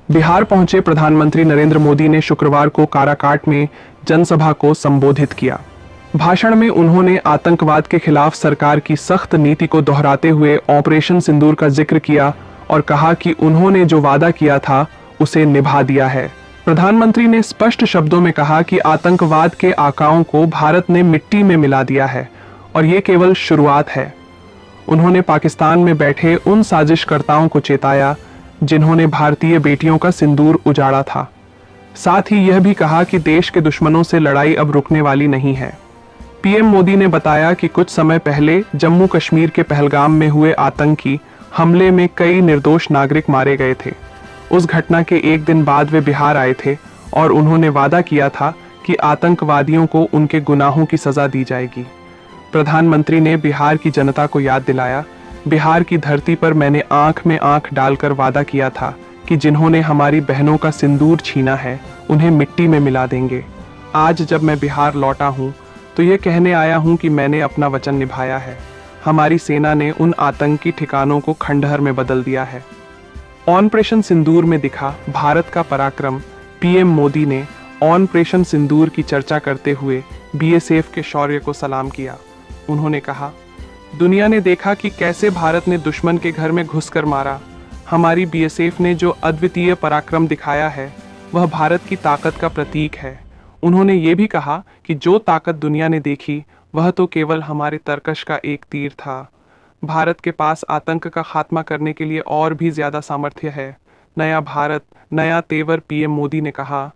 बिहार पहुंचे प्रधानमंत्री नरेंद्र मोदी ने शुक्रवार को काराकाट में जनसभा को संबोधित किया। भाषण में उन्होंने आतंकवाद के खिलाफ सरकार की सख्त नीति को दोहराते हुए ऑपरेशन सिंदूर का जिक्र किया और कहा कि उन्होंने जो वादा किया था उसे निभा दिया है। प्रधानमंत्री ने स्पष्ट शब्दों में कहा कि आतंकवाद के आकाओं को भारत ने मिट्टी में मिला दिया है और ये केवल शुरुआत है। उन्होंने पाकिस्तान में बैठे उन साजिशकर्ताओं को चेताया जिन्होंने भारतीय बेटियों का सिंदूर उजाड़ा था। साथ ही यह भी कहा कि देश के दुश्मनों से लड़ाई अब रुकने वाली नहीं है। पीएम मोदी ने बताया कि कुछ समय पहले जम्मू कश्मीर के पहलगाम में हुए आतंकी हमले में कई निर्दोष नागरिक मारे गए थे। उस घटना के एक दिन बाद वे बिहार आए थे और उन्होंने वादा किया था कि आतंकवादियों को उनके गुनाहों की सजा दी जाएगी। प्रधानमंत्री ने बिहार की जनता को याद दिलाया, बिहार की धरती पर मैंने आंख में आंख डालकर वादा किया था कि जिन्होंने हमारी बहनों का सिंदूर छीना है उन्हें मिट्टी में मिला देंगे। आज जब मैं बिहार लौटा हूं तो ये कहने आया हूं कि मैंने अपना वचन निभाया है। हमारी सेना ने उन आतंकी ठिकानों को खंडहर में बदल दिया है। ऑपरेशन सिंदूर में दिखा भारत का पराक्रम। पीएम मोदी ने ऑपरेशन सिंदूर की चर्चा करते हुए बीएसएफ के शौर्य को सलाम किया। उन्होंने कहा, दुनिया ने देखा कि कैसे भारत ने दुश्मन के घर में घुसकर मारा। हमारी बीएसएफ ने जो अद्वितीय पराक्रम दिखाया है वह भारत की ताकत का प्रतीक है। उन्होंने ये भी कहा कि जो ताकत दुनिया ने देखी वह तो केवल हमारे तरकश का एक तीर था। भारत के पास आतंक का खात्मा करने के लिए और भी ज्यादा सामर्थ्य है। नया भारत, नया तेवर। पीएम मोदी ने कहा,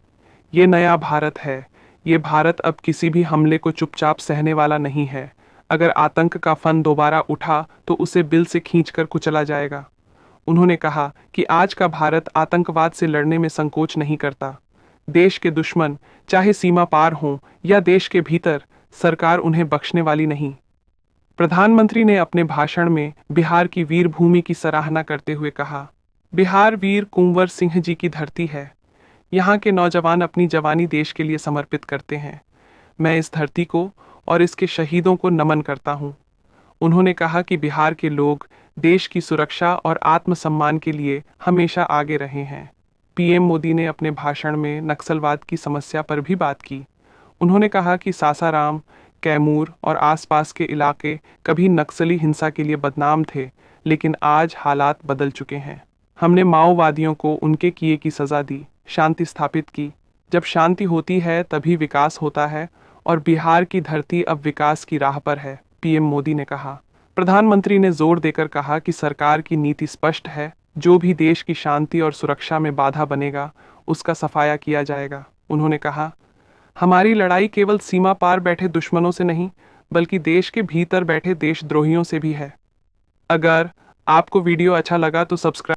ये नया भारत है। ये भारत अब किसी भी हमले को चुपचाप सहने वाला नहीं है। अगर आतंक का फन दोबारा उठा तो उसे बिल से खींचकर कुचला जाएगा। उन्होंने कहा कि आज का भारत आतंकवाद से लड़ने में संकोच नहीं करता। देश के दुश्मन चाहे सीमा पार हों या देश के भीतर, सरकार उन्हें बख्शने वाली नहीं। प्रधानमंत्री ने अपने भाषण में बिहार की वीर भूमि की सराहना करते हुए कहा, बिहार वीर कुंवर सिंह जी की धरती है। यहाँ के नौजवान अपनी जवानी देश के लिए समर्पित करते हैं। मैं इस धरती को और इसके शहीदों को नमन करता हूँ। उन्होंने कहा कि बिहार के लोग देश की सुरक्षा और आत्मसम्मान के लिए हमेशा आगे रहे हैं। पीएम मोदी ने अपने भाषण में नक्सलवाद की समस्या पर भी बात की। उन्होंने कहा कि सासाराम, कैमूर और आसपास के इलाके कभी नक्सली हिंसा के लिए बदनाम थे, लेकिन आज हालात बदल चुके हैं। हमने माओवादियों को उनके किए की सजा दी, शांति स्थापित की। जब शांति होती है तभी विकास होता है और बिहार की धरती अब विकास की राह पर है, पीएम मोदी ने कहा। प्रधानमंत्री ने जोर देकर कहा कि सरकार की नीति स्पष्ट है, जो भी देश की शांति और सुरक्षा में बाधा बनेगा उसका सफाया किया जाएगा। उन्होंने कहा, हमारी लड़ाई केवल सीमा पार बैठे दुश्मनों से नहीं बल्कि देश के भीतर बैठे देशद्रोहियों से भी है। अगर आपको वीडियो अच्छा लगा तो सब्सक्राइब